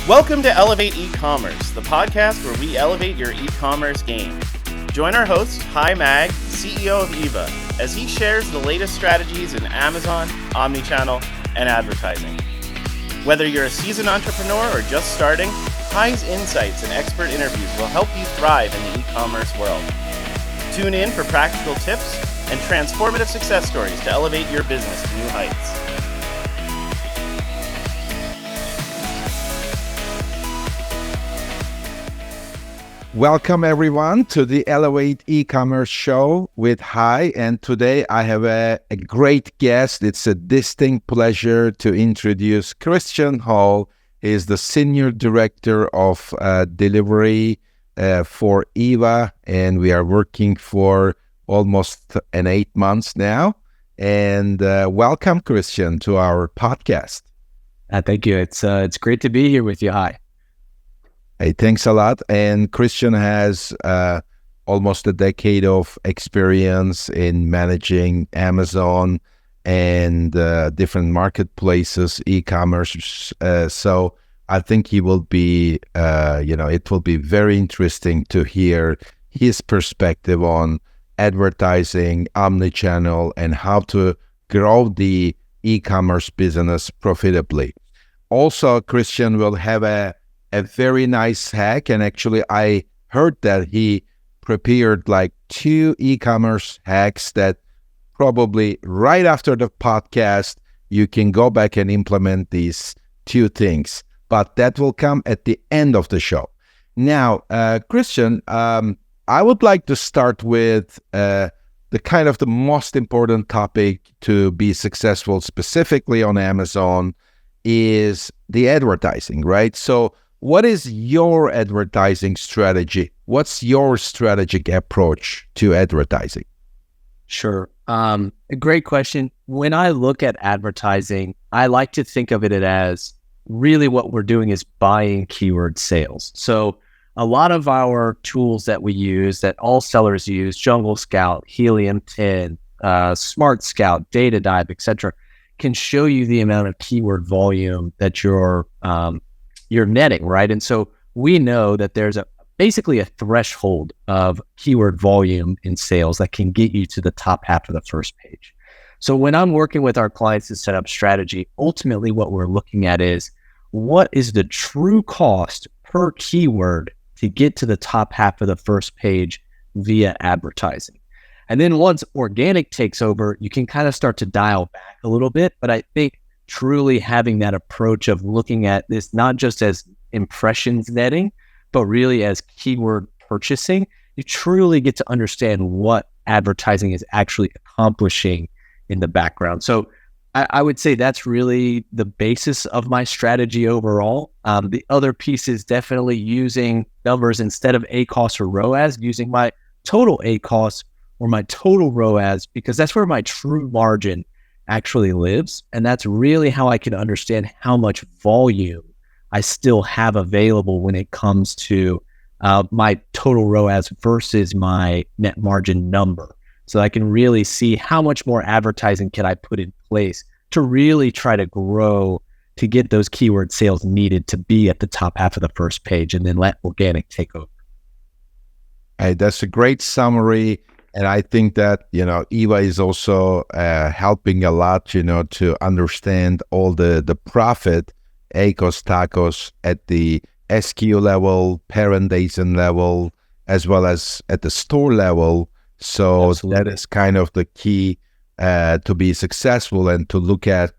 Welcome to Elevate eCommerce, the podcast where we elevate your e-commerce game. Join our host, Hi Mag, CEO of Eva, as he shares the latest strategies in Amazon, Omnichannel, and advertising. Whether you're a seasoned entrepreneur or just starting, Hi's insights and expert interviews will help you thrive in the e-commerce world. Tune in for practical tips and transformative success stories to elevate your business to new heights. Welcome everyone to the Elevate e-commerce show with Hi, and today I have a great guest. It's a distinct pleasure to introduce Christian Hall. He is the Senior Director of Delivery for Eva, and we are working for almost 8 months now. And welcome, Christian, to our podcast. Thank you. It's great to be here with you. Hi. Hey, thanks a lot. And Christian has almost a decade of experience in managing Amazon and different marketplaces, e-commerce. So I think he will be, it will be very interesting to hear his perspective on advertising, omnichannel, and how to grow the e-commerce business profitably. Also, Christian will have a very nice hack, and actually I heard that he prepared like 2 e-commerce hacks that probably right after the podcast you can go back and implement these 2 things, but that will come at the end of the show. Now, Christian, I would like to start with the most important topic to be successful specifically on Amazon is the advertising, right? So what is your advertising strategy? What's your strategic approach to advertising? Sure. A great question. When I look at advertising, I like to think of it as really what we're doing is buying keyword sales. So a lot of our tools that we use, that all sellers use, Jungle Scout, Helium 10, Smart Scout, Data Dive, etc., can show you the amount of keyword volume that you're netting, right? And so we know that there's basically a threshold of keyword volume in sales that can get you to the top half of the first page. So when I'm working with our clients to set up strategy, ultimately what we're looking at is what is the true cost per keyword to get to the top half of the first page via advertising. And then once organic takes over, you can kind of start to dial back a little bit, but I think truly having that approach of looking at this not just as impressions netting, but really as keyword purchasing, you truly get to understand what advertising is actually accomplishing in the background. So I would say that's really the basis of my strategy overall. The other piece is definitely using numbers instead of ACoS or ROAS, using my total ACoS or my total ROAS, because that's where my true margin actually lives. And that's really how I can understand how much volume I still have available when it comes to my total ROAS versus my net margin number. So I can really see how much more advertising can I put in place to really try to grow to get those keyword sales needed to be at the top half of the first page, and then let organic take over. Hey, that's a great summary. And I think that, Eva is also helping a lot, to understand all the profit, ACoS, TACoS at the SKU level, parent ASIN level, as well as at the store level. So Absolutely. That is kind of the key to be successful, and to look at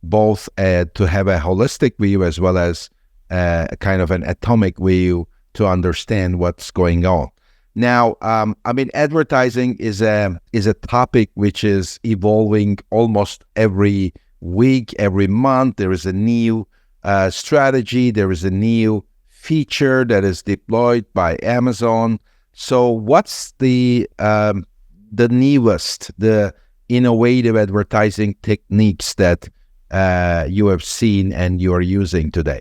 both to have a holistic view as well as kind of an atomic view to understand what's going on. Now, advertising is a topic which is evolving almost every week, every month. There is a new strategy. There is a new feature that is deployed by Amazon. So, what's the newest, the innovative advertising techniques that you have seen and you are using today?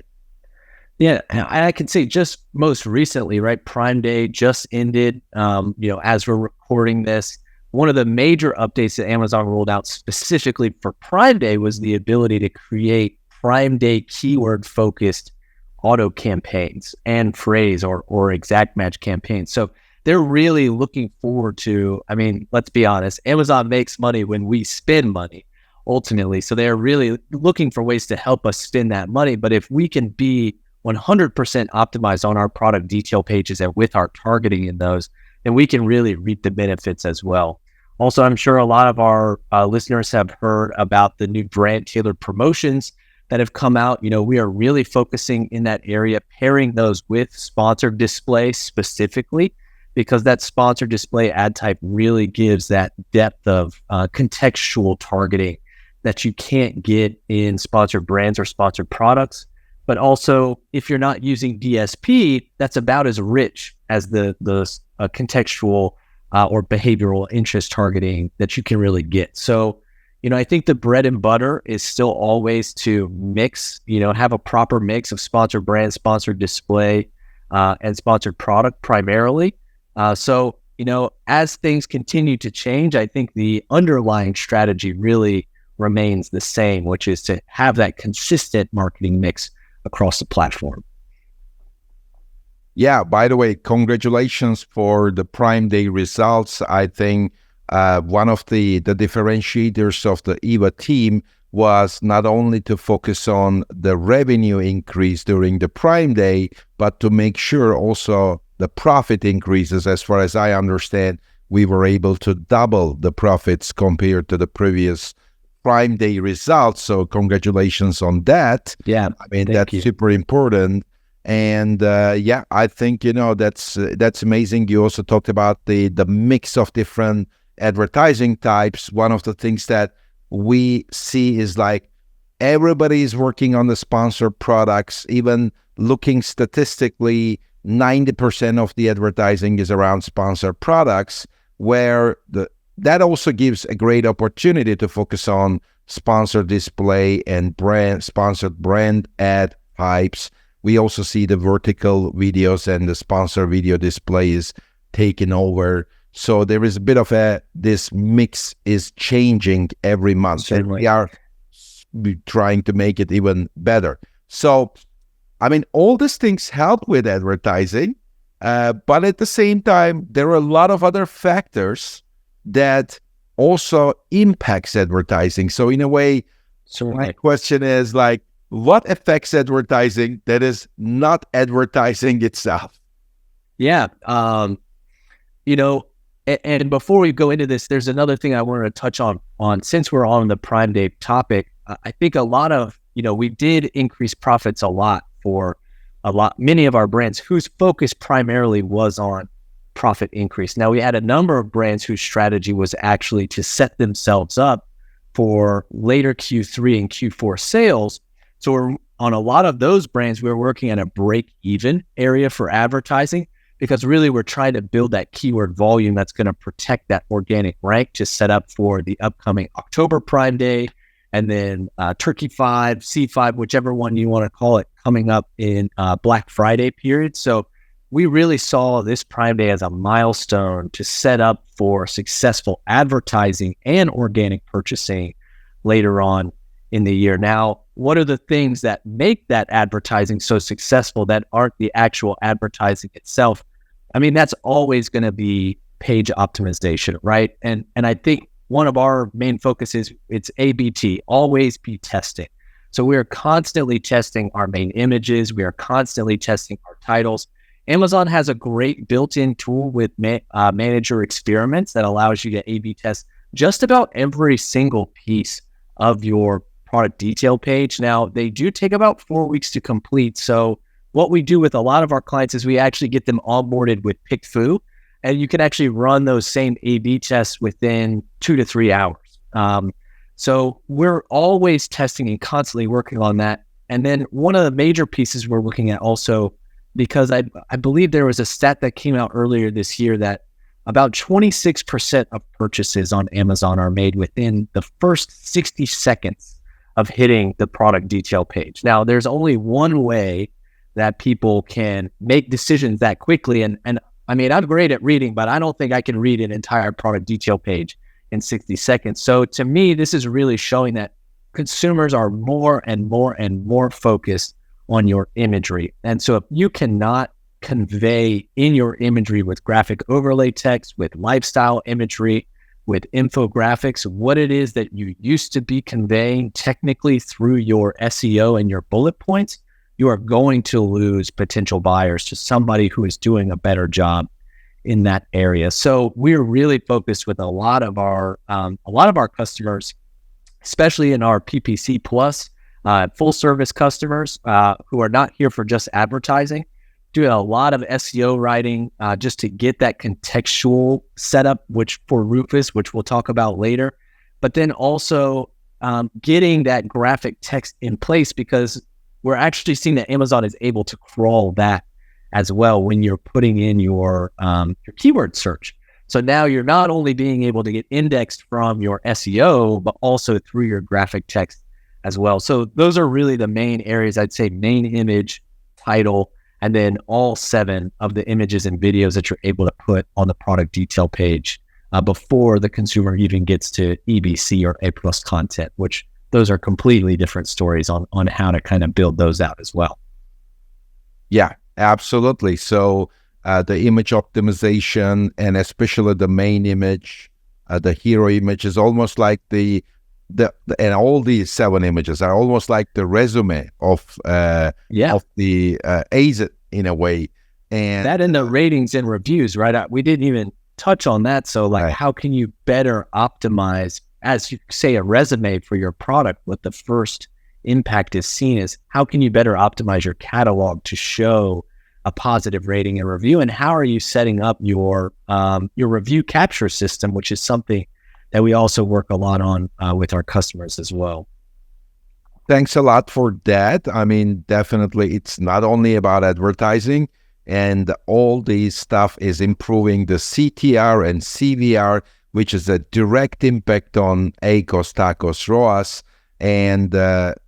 Yeah, I can say just most recently, right? Prime Day just ended. As we're recording this, one of the major updates that Amazon rolled out specifically for Prime Day was the ability to create Prime Day keyword focused auto campaigns and phrase or exact match campaigns. So they're really looking forward to, I mean, let's be honest, Amazon makes money when we spend money ultimately. So they're really looking for ways to help us spend that money. But if we can be 100% optimized on our product detail pages and with our targeting in those, then we can really reap the benefits as well. Also, I'm sure a lot of our listeners have heard about the new brand tailored promotions that have come out. We are really focusing in that area, pairing those with sponsored display specifically, because that sponsored display ad type really gives that depth of contextual targeting that you can't get in sponsored brands or sponsored products. But also, if you're not using DSP, that's about as rich as the contextual or behavioral interest targeting that you can really get. So, I think the bread and butter is still always to mix, have a proper mix of sponsored brand, sponsored display, and sponsored product primarily. So, as things continue to change, I think the underlying strategy really remains the same, which is to have that consistent marketing mix across the platform. Yeah, by the way, congratulations for the Prime Day results. I think one of the differentiators of the Eva team was not only to focus on the revenue increase during the Prime Day, but to make sure also the profit increases. As far as I understand, we were able to double the profits compared to the previous Prime Day results. So congratulations on that. Yeah, I mean, that's super important. And I think, that's amazing. You also talked about the mix of different advertising types. One of the things that we see is like everybody is working on the sponsored products. Even looking statistically, 90% of the advertising is around sponsored products, where that also gives a great opportunity to focus on sponsored display and sponsored brand ad types. We also see the vertical videos and the sponsored video displays taking over. So there is a bit of this mix is changing every month. Certainly. And we are trying to make it even better. So, I mean, all these things help with advertising, but at the same time, there are a lot of other factors that also impacts advertising. So in a way, my question is like, what affects advertising that is not advertising itself? Yeah. And before we go into this, there's another thing I wanted to touch on since we're on the Prime Day topic. I think a lot of, we did increase profits a lot for many of our brands whose focus primarily was on profit increase. Now, we had a number of brands whose strategy was actually to set themselves up for later Q3 and Q4 sales. So we're on a lot of those brands, we're working at a break-even area for advertising, because really we're trying to build that keyword volume that's going to protect that organic rank to set up for the upcoming October Prime Day, and then Turkey 5, C5, whichever one you want to call it, coming up in Black Friday period. So we really saw this Prime Day as a milestone to set up for successful advertising and organic purchasing later on in the year. Now, what are the things that make that advertising so successful that aren't the actual advertising itself? I mean, that's always going to be page optimization, right? And I think one of our main focuses, it's ABT, always be testing. So we are constantly testing our main images. We are constantly testing our titles. Amazon has a great built-in tool with manager experiments that allows you to A/B test just about every single piece of your product detail page. Now, they do take about 4 weeks to complete. So what we do with a lot of our clients is we actually get them onboarded with PickFu, and you can actually run those same A/B tests within 2 to 3 hours. So we're always testing and constantly working on that. And then one of the major pieces we're looking at also, because I believe there was a stat that came out earlier this year that about 26% of purchases on Amazon are made within the first 60 seconds of hitting the product detail page. Now, there's only one way that people can make decisions that quickly. And I mean, I'm great at reading, but I don't think I can read an entire product detail page in 60 seconds. So to me, this is really showing that consumers are more and more and more focused on your imagery. And so if you cannot convey in your imagery with graphic overlay text, with lifestyle imagery, with infographics, what it is that you used to be conveying technically through your SEO and your bullet points, you are going to lose potential buyers to somebody who is doing a better job in that area. So we're really focused with a lot of our customers, especially in our PPC plus full service customers who are not here for just advertising, doing a lot of SEO writing just to get that contextual setup, which for Rufus, which we'll talk about later, but then also getting that graphic text in place, because we're actually seeing that Amazon is able to crawl that as well when you're putting in your keyword search. So now you're not only being able to get indexed from your SEO, but also through your graphic text as well. So those are really the main areas, I'd say: main image, title, and then all 7 of the images and videos that you're able to put on the product detail page before the consumer even gets to EBC or A+ content, which those are completely different stories on how to kind of build those out as well. Yeah, absolutely. So the image optimization, and especially the main image, the hero image, is almost like the and all these 7 images are almost like the resume of the agent in a way. And that in the ratings and reviews, right? We didn't even touch on that. So like, how can you better optimize, as you say, a resume for your product? What the first impact is seen is, how can you better optimize your catalog to show a positive rating and review? And how are you setting up your review capture system, which is something that we also work a lot on with our customers as well. Thanks a lot for that. I mean, definitely it's not only about advertising, and all this stuff is improving the CTR and CVR, which is a direct impact on ACOS, TACOS, ROAS. And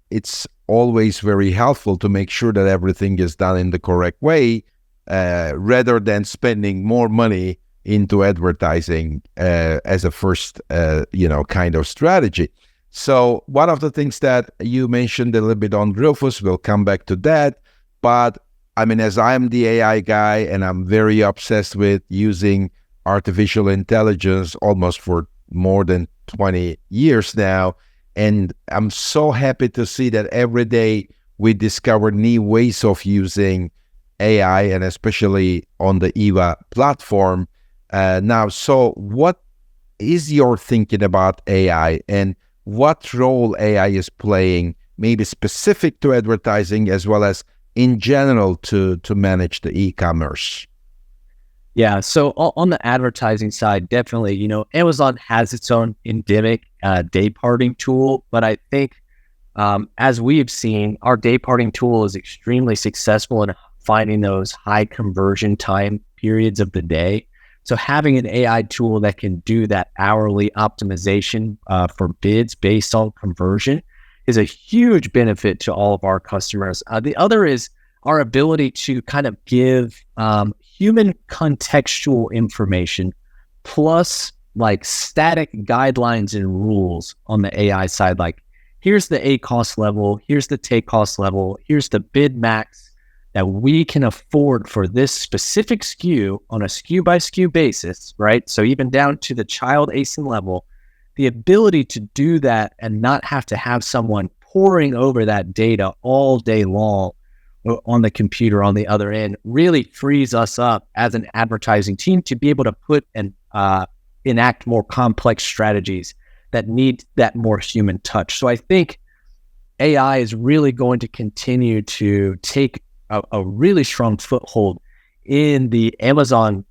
it's always very helpful to make sure that everything is done in the correct way, rather than spending more money into advertising as a first, kind of strategy. So one of the things that you mentioned a little bit on Rufus, we'll come back to that. But I mean, as I'm the AI guy and I'm very obsessed with using artificial intelligence almost for more than 20 years now, and I'm so happy to see that every day we discover new ways of using AI, and especially on the EVA platform now. So what is your thinking about AI, and what role AI is playing, maybe specific to advertising as well as in general to manage the e-commerce? Yeah, so on the advertising side, definitely, Amazon has its own endemic day parting tool, but I think as we've seen, our day parting tool is extremely successful in finding those high conversion time periods of the day. So having an AI tool that can do that hourly optimization for bids based on conversion is a huge benefit to all of our customers. The other is our ability to kind of give human contextual information plus like static guidelines and rules on the AI side. Like, here's the ACOS level, here's the take cost level, here's the bid max that we can afford for this specific SKU on a SKU by SKU basis, right? So even down to the child ASIN level, the ability to do that and not have to have someone poring over that data all day long on the computer on the other end really frees us up as an advertising team to be able to put and enact more complex strategies that need that more human touch. So I think AI is really going to continue to take a really strong foothold in the Amazon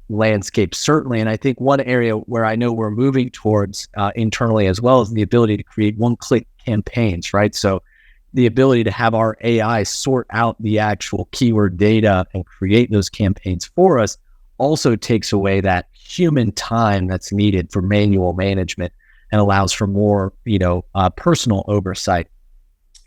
landscape, certainly. And I think one area where I know we're moving towards internally as well is the ability to create one-click campaigns, right? So the ability to have our AI sort out the actual keyword data and create those campaigns for us also takes away that human time that's needed for manual management and allows for more, personal oversight.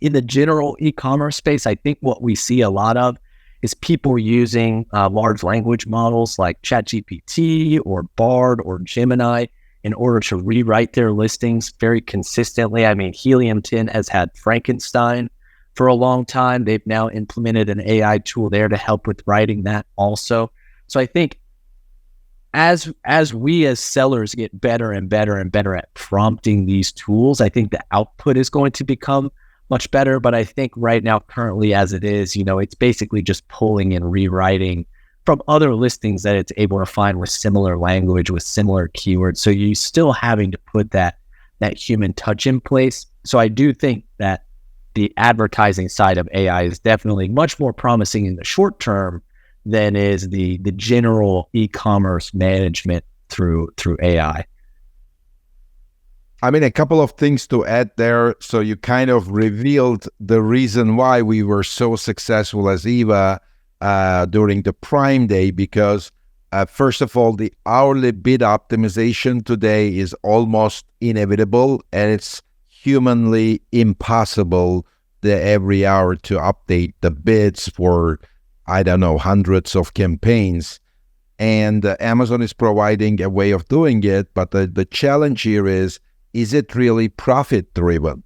In the general e-commerce space, I think what we see a lot of is people using large language models like ChatGPT or Bard or Gemini in order to rewrite their listings very consistently. I mean, Helium 10 has had Frankenstein for a long time. They've now implemented an AI tool there to help with writing that also. So I think as we as sellers get better and better and better at prompting these tools, I think the output is going to become much better. But I think right now, currently as it is, it's basically just pulling and rewriting from other listings that it's able to find with similar language, with similar keywords. So you're still having to put that human touch in place. So I do think that the advertising side of AI is definitely much more promising in the short term than is the general e-commerce management through AI. I mean, a couple of things to add there. So you kind of revealed the reason why we were so successful as Eva during the Prime Day, because first of all, the hourly bid optimization today is almost inevitable, and it's humanly impossible every hour to update the bids for, I don't know, hundreds of campaigns. And Amazon is providing a way of doing it, but the challenge here is it really profit-driven?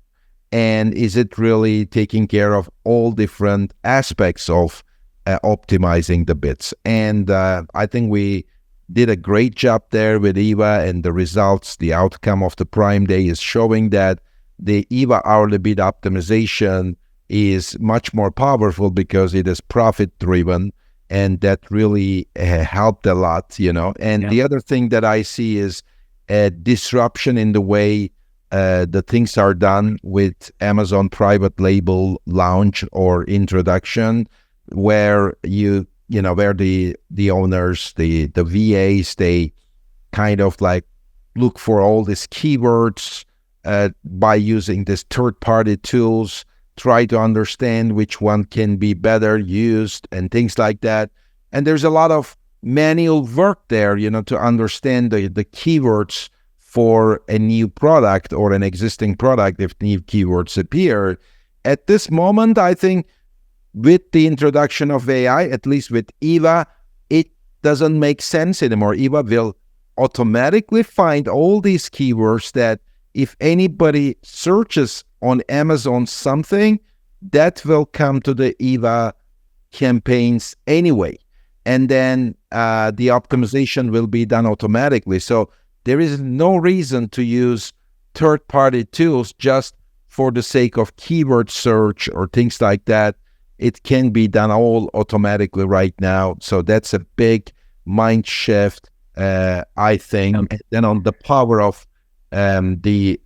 And is it really taking care of all different aspects of optimizing the bids? And I think we did a great job there with Eva, and the results, the outcome of the Prime Day is showing that the Eva hourly bid optimization is much more powerful because it is profit-driven, and that really helped a lot, And the other thing that I see is a disruption in the way the things are done with Amazon private label launch or introduction, where where the owners, the VAs, they kind of like look for all these keywords by using these third-party tools, try to understand which one can be better used and things like that. And there's a lot of manual work there, to understand the keywords for a new product or an existing product if new keywords appear. At this moment, I think with the introduction of AI, at least with Eva, it doesn't make sense anymore. Eva will automatically find all these keywords that if anybody searches on Amazon something, that will come to the Eva campaigns anyway. And then the optimization will be done automatically. So there is no reason to use third-party tools just for the sake of keyword search or things like that. It can be done all automatically right now. So that's a big mind shift, I think. And then on the power of the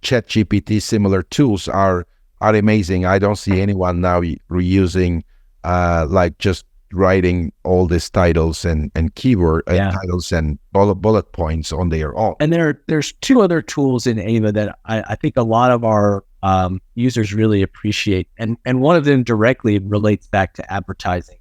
ChatGPT similar tools are amazing. I don't see anyone now reusing like just writing all these titles and keyword titles and bullet points on their own. And there's two other tools in Ava that I think a lot of our users really appreciate. And one of them directly relates back to advertising,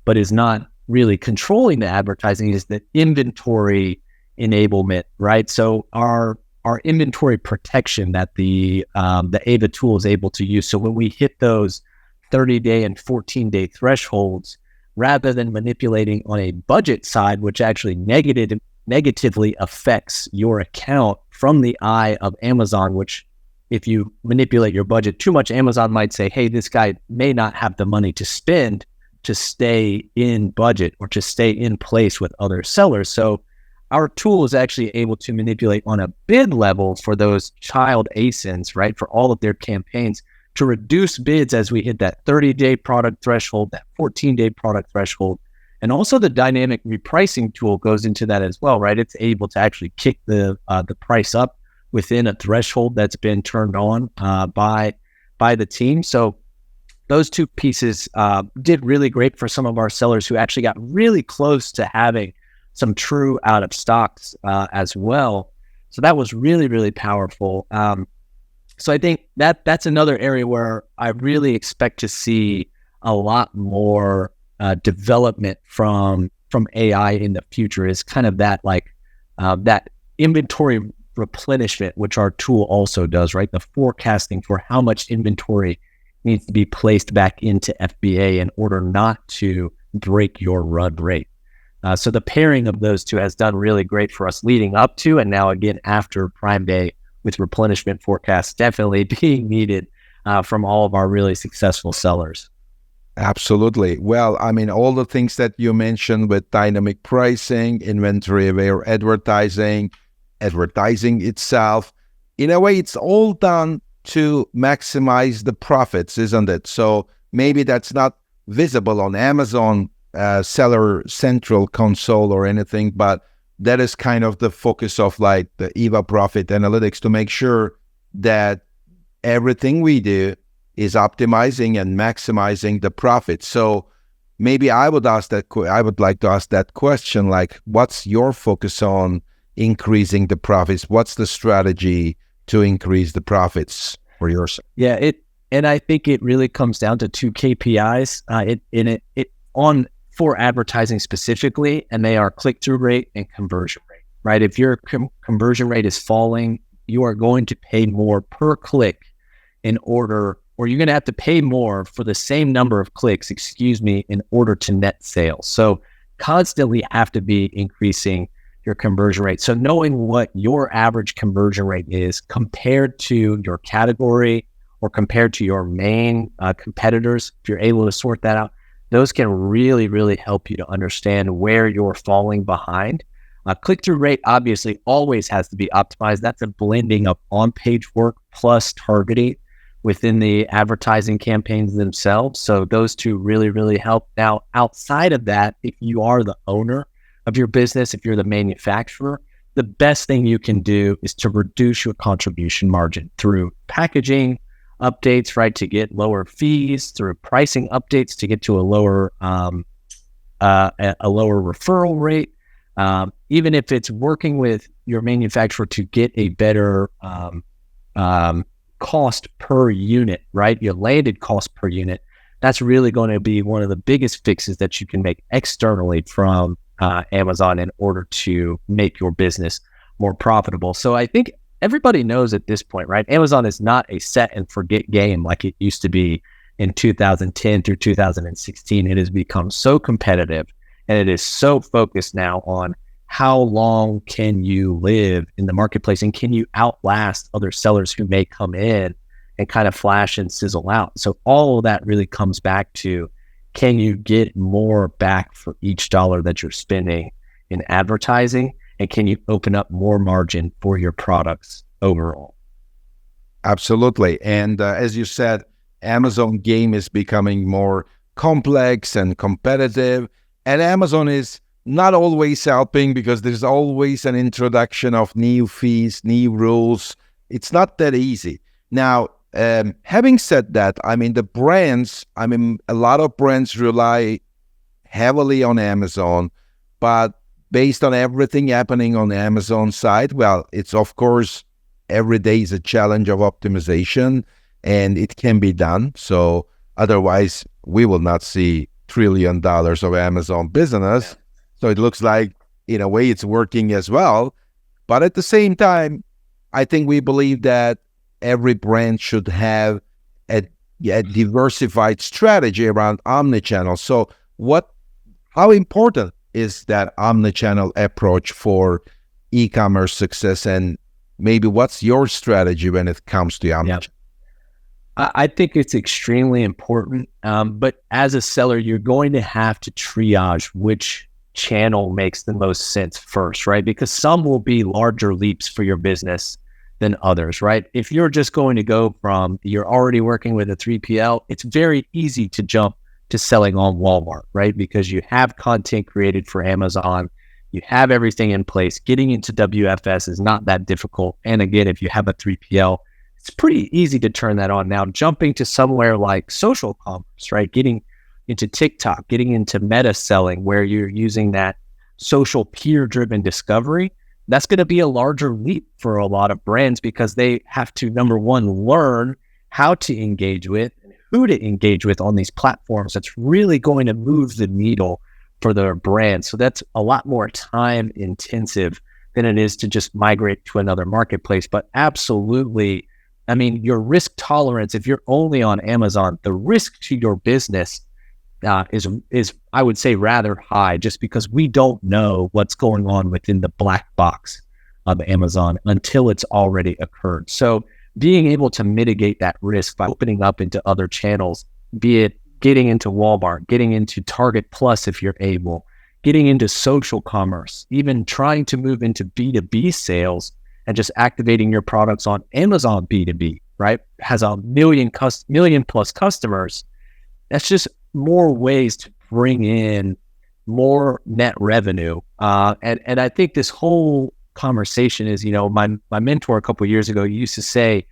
but is not really controlling the advertising, is the inventory enablement, right? So our inventory protection that the Ava tool is able to use. So when we hit those 30-day and 14-day thresholds, rather than manipulating on a budget side, which actually negatively affects your account from the eye of Amazon, which if you manipulate your budget too much, Amazon might say, hey, this guy may not have the money to spend to stay in budget or to stay in place with other sellers. So our tool is actually able to manipulate on a bid level for those child ASINs, right, for all of their campaigns, to reduce bids as we hit that 30-day product threshold, that 14-day product threshold. And also the dynamic repricing tool goes into that as well, right? It's able to actually kick the price up within a threshold that's been turned on by the team. So those two pieces did really great for some of our sellers who actually got really close to having some true out of stocks as well. So that was really, really powerful. So I think that's another area where I really expect to see a lot more development from AI in the future, is kind of that that inventory replenishment, which our tool also does, right? The forecasting for how much inventory needs to be placed back into FBA in order not to break your run rate. So the pairing of those two has done really great for us leading up to, and now again after Prime Day, with replenishment forecasts definitely being needed from all of our really successful sellers. Absolutely. Well, I mean, all the things that you mentioned with dynamic pricing, inventory aware advertising, advertising itself, in a way, it's all done to maximize the profits, isn't it? So maybe that's not visible on Amazon Seller Central console or anything, but that is kind of the focus of like the Eva Profit Analytics, to make sure that everything we do is optimizing and maximizing the profit. So maybe I would like to ask that question, like, what's your focus on increasing the profits? What's the strategy to increase the profits for yourself? Yeah, and I think it really comes down to two KPIs for advertising specifically, and they are click-through rate and conversion rate, right? If your conversion rate is falling, you are going to pay more per click or you're going to have to pay more for the same number of clicks, in order to net sales. So constantly have to be increasing your conversion rate. So knowing what your average conversion rate is compared to your category or compared to your main competitors, if you're able to sort that out, those can really, really help you to understand where you're falling behind. Click-through rate obviously always has to be optimized. That's a blending of on-page work plus targeting within the advertising campaigns themselves. So those two really, really help. Now, outside of that, if you are the owner of your business, if you're the manufacturer, the best thing you can do is to reduce your contribution margin through packaging updates, right, to get lower fees, through pricing updates to get to a lower referral rate. Even if it's working with your manufacturer to get a better cost per unit, right? Your landed cost per unit, that's really going to be one of the biggest fixes that you can make externally from Amazon in order to make your business more profitable. So I think everybody knows at this point, right? Amazon is not a set and forget game like it used to be in 2010 through 2016. It has become so competitive, and it is so focused now on how long can you live in the marketplace, and can you outlast other sellers who may come in and kind of flash and sizzle out. So all of that really comes back to, can you get more back for each dollar that you're spending in advertising? And can you open up more margin for your products overall? Absolutely. And as you said, Amazon game is becoming more complex and competitive. And Amazon is not always helping, because there's always an introduction of new fees, new rules. It's not that easy. Now, having said that, I mean, a lot of brands rely heavily on Amazon, but based on everything happening on the Amazon side, well, it's of course, every day is a challenge of optimization, and it can be done. So otherwise, we will not see $1 trillion of Amazon business. Yeah. So it looks like, in a way, it's working as well. But at the same time, I think we believe that every brand should have a diversified strategy around omnichannel. So how important is that omnichannel approach for e-commerce success, and maybe what's your strategy when it comes to omnichannel? I think it's extremely important, but as a seller, you're going to have to triage which channel makes the most sense first, right? Because some will be larger leaps for your business than others, right? If you're just going to go from, you're already working with a 3PL, it's very easy to jump to selling on Walmart, right? Because you have content created for Amazon, you have everything in place. Getting into WFS is not that difficult. And again, if you have a 3PL, it's pretty easy to turn that on. Now, jumping to somewhere like social commerce, right? Getting into TikTok, getting into meta selling, where you're using that social peer-driven discovery, that's going to be a larger leap for a lot of brands, because they have to, number one, learn how to engage with and who to engage with on these platforms. That's really going to move the needle for their brand. So that's a lot more time intensive than it is to just migrate to another marketplace. But absolutely, I mean, your risk tolerance, if you're only on Amazon, the risk to your business is I would say rather high, just because we don't know what's going on within the black box of Amazon until it's already occurred. So being able to mitigate that risk by opening up into other channels, be it getting into Walmart, getting into Target Plus if you're able, getting into social commerce, even trying to move into B2B sales and just activating your products on Amazon B2B, right? Has a million plus customers. That's just more ways to bring in more net revenue. And I think this whole conversation is, my mentor a couple of years ago used to say,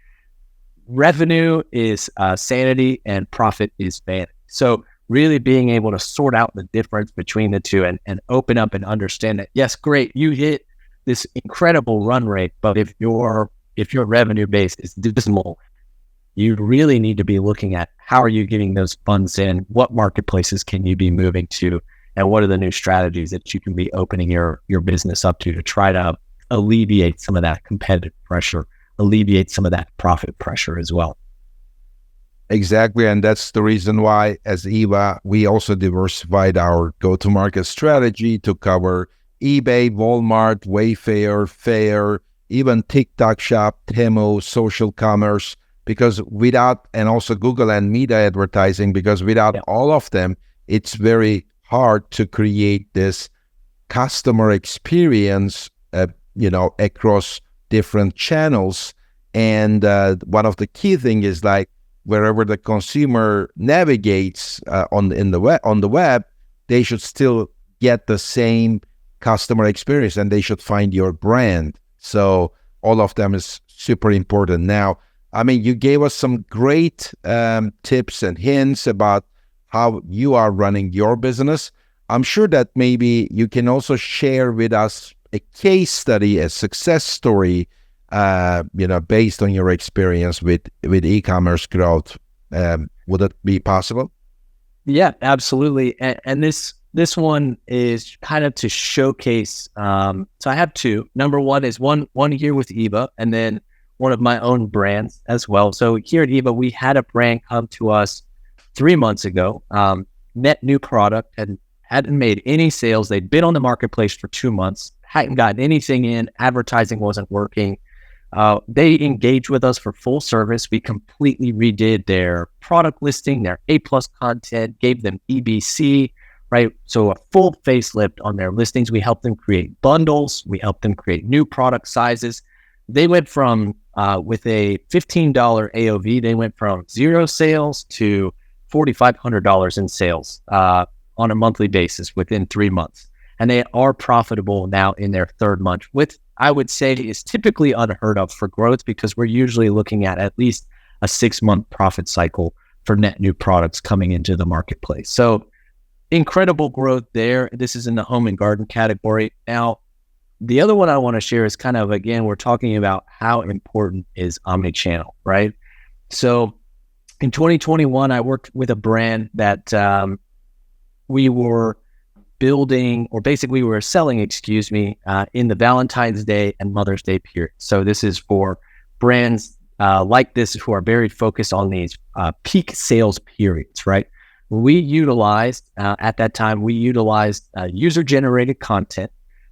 revenue is sanity and profit is vanity. So really being able to sort out the difference between the two and open up and understand that, yes, great, you hit this incredible run rate, but if your revenue base is dismal, you really need to be looking at how are you getting those funds in, what marketplaces can you be moving to, and what are the new strategies that you can be opening your business up to try to alleviate some of that competitive pressure, alleviate some of that profit pressure as well. Exactly. And that's the reason why, as Eva, we also diversified our go-to-market strategy to cover eBay, Walmart, Wayfair, Faire, even TikTok Shop, Temu, social commerce, because without, and also Google and Meta advertising, because without all of them, it's very hard to create this customer experience, across different channels. And one of the key things is like wherever the consumer navigates on the web, they should still get the same customer experience and they should find your brand. So all of them is super important. Now, I mean, you gave us some great tips and hints about how you are running your business. I'm sure that maybe you can also share with us a case study, a success story, based on your experience with e-commerce growth. Would it be possible? Yeah, absolutely. And this one is kind of to showcase. So I have two. Number one is one here with Eva, and then one of my own brands as well. So here at Eva, we had a brand come to us 3 months ago, net new product, and hadn't made any sales. They'd been on the marketplace for 2 months, hadn't gotten anything in, advertising wasn't working. They engaged with us for full service. We completely redid their product listing, their A+ content, gave them EBC, right? So a full facelift on their listings. We helped them create bundles. We helped them create new product sizes. They went from, with a $15 AOV, they went from 0 sales to $4,500 in sales on a monthly basis within 3 months. And they are profitable now in their 3rd month, which I would say is typically unheard of for growth, because we're usually looking at least a 6-month profit cycle for net new products coming into the marketplace. So incredible growth there. This is in the home and garden category. Now, the other one I want to share is kind of, again, we're talking about how important is omnichannel, right? So in 2021, I worked with a brand that we were building, or basically we were selling, in the Valentine's Day and Mother's Day period. So this is for brands like this who are very focused on these peak sales periods, right? We utilized, at that time, user-generated content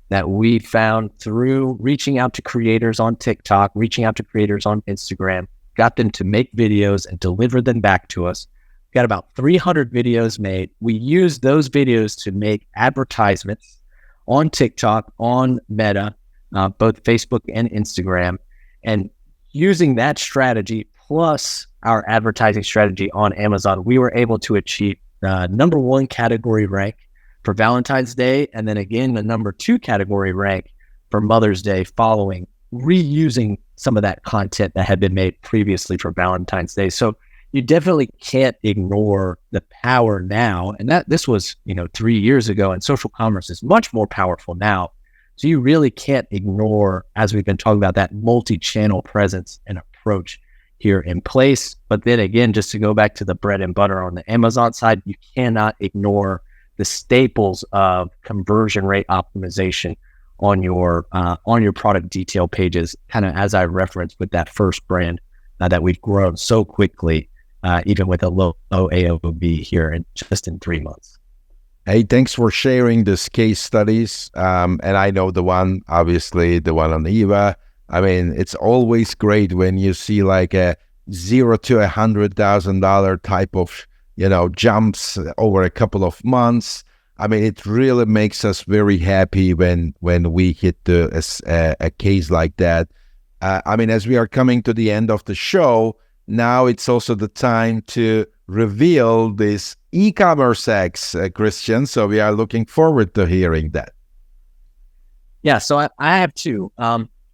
that we found through reaching out to creators on TikTok, reaching out to creators on Instagram, got them to make videos and deliver them back to us. Got about 300 videos made. We used those videos to make advertisements on TikTok, on Meta, both Facebook and Instagram. And using that strategy plus our advertising strategy on Amazon, we were able to achieve number 1 category rank for Valentine's Day, and then again, the number 2 category rank for Mother's Day, following reusing some of that content that had been made previously for Valentine's Day. So you definitely can't ignore the power now. And this was, 3 years ago, and social commerce is much more powerful now. So you really can't ignore, as we've been talking about, that multi-channel presence and approach here in place. But then again, just to go back to the bread and butter on the Amazon side, you cannot ignore the staples of conversion rate optimization on your product detail pages, kind of as I referenced with that first brand that we've grown so quickly, even with a low AOV here in 3 months. Hey, thanks for sharing this case studies. And I know the one on Eva, I mean, it's always great when you see like a $0 to $100,000 type of, jumps over a couple of months. I mean, it really makes us very happy when we hit a case like that. I mean, as we are coming to the end of the show, now it's also the time to reveal this e-commerce X, Christian. So we are looking forward to hearing that. Yeah, so I have two.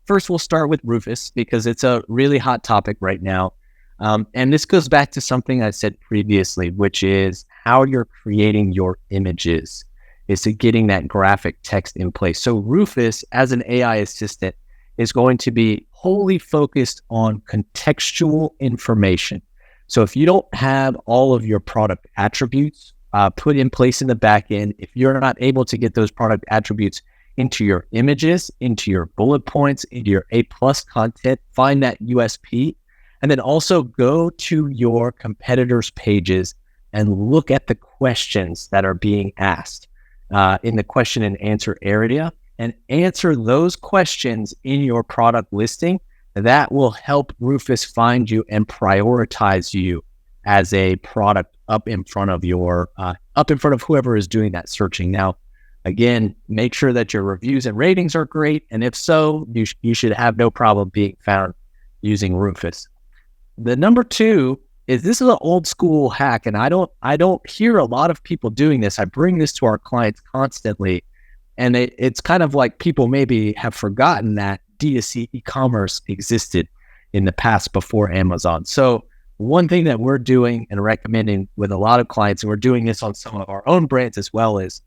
First, we'll start with Rufus because it's a really hot topic right now. And this goes back to something I said previously, which is how you're creating your images. Is it getting that graphic text in place? So Rufus, as an AI assistant, is going to be wholly focused on contextual information. So if you don't have all of your product attributes put in place in the back end, if you're not able to get those product attributes into your images, into your bullet points, into your A+ content, find that USP, and then also go to your competitors' pages and look at the questions that are being asked in the question and answer area, and answer those questions in your product listing. That will help Rufus find you and prioritize you as a product up in front of whoever is doing that searching. Now, again, make sure that your reviews and ratings are great, and if so, you should have no problem being found using Rufus. The number two is, this is an old school hack, and I don't hear a lot of people doing this. I bring this to our clients constantly, and it's kind of like people maybe have forgotten that D2C e-commerce existed in the past before Amazon. So one thing that we're doing and recommending with a lot of clients, and we're doing this on some of our own brands as well, is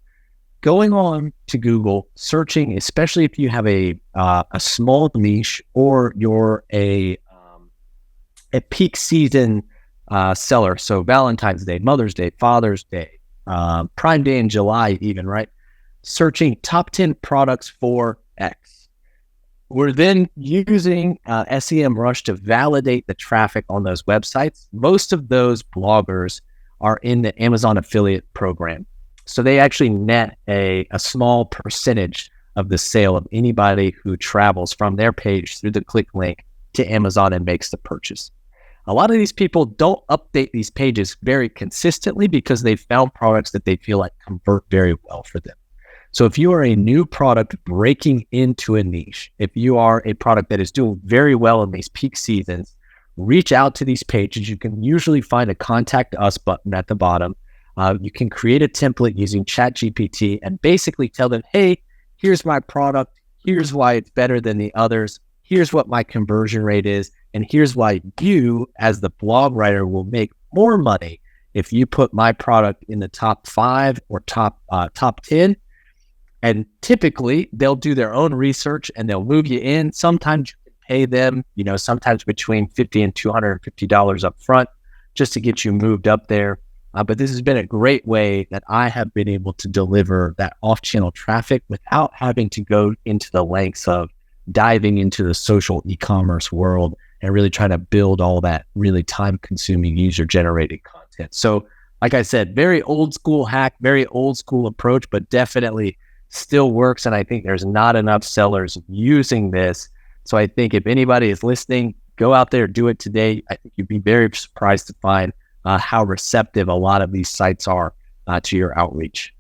going on to Google, searching, especially if you have a small niche or you're a peak season seller. So Valentine's Day, Mother's Day, Father's Day, Prime Day in July even, right? Searching top 10 products for X. We're then using SEMrush to validate the traffic on those websites. Most of those bloggers are in the Amazon affiliate program. So they actually net a small percentage of the sale of anybody who travels from their page through the click link to Amazon and makes the purchase. A lot of these people don't update these pages very consistently because they've found products that they feel like convert very well for them. So if you are a new product breaking into a niche, if you are a product that is doing very well in these peak seasons, reach out to these pages. You can usually find a contact us button at the bottom. You can create a template using ChatGPT and basically tell them, hey, here's my product. Here's why it's better than the others. Here's what my conversion rate is. And here's why you, as the blog writer, will make more money if you put my product in the top 5 or top 10. And typically, they'll do their own research and they'll move you in. Sometimes you can pay them, sometimes between $50 and $250 up front just to get you moved up there. But this has been a great way that I have been able to deliver that off-channel traffic without having to go into the lengths of diving into the social e-commerce world and really trying to build all that really time-consuming user-generated content. So, like I said, very old school hack, very old school approach, but definitely still works. And I think there's not enough sellers using this. So I think if anybody is listening, go out there, do it today. I think you'd be very surprised to find how receptive a lot of these sites are to your outreach.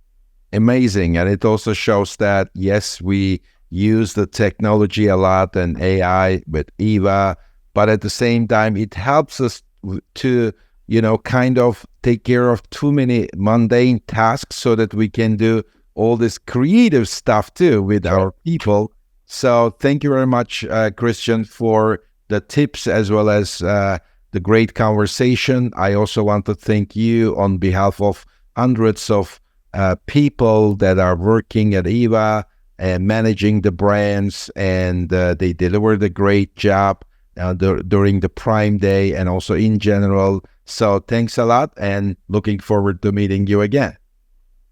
Amazing. And it also shows that, yes, we use the technology a lot and AI with Eva, but at the same time, it helps us to, kind of take care of too many mundane tasks so that we can do all this creative stuff too with our people. So thank you very much, Christian, for the tips as well as the great conversation. I also want to thank you on behalf of hundreds of people that are working at Eva and managing the brands, and they delivered a great job during the Prime Day and also in general. So thanks a lot, and looking forward to meeting you again.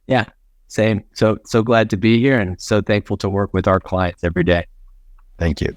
Yeah, same. So glad to be here and so thankful to work with our clients every day. Thank you.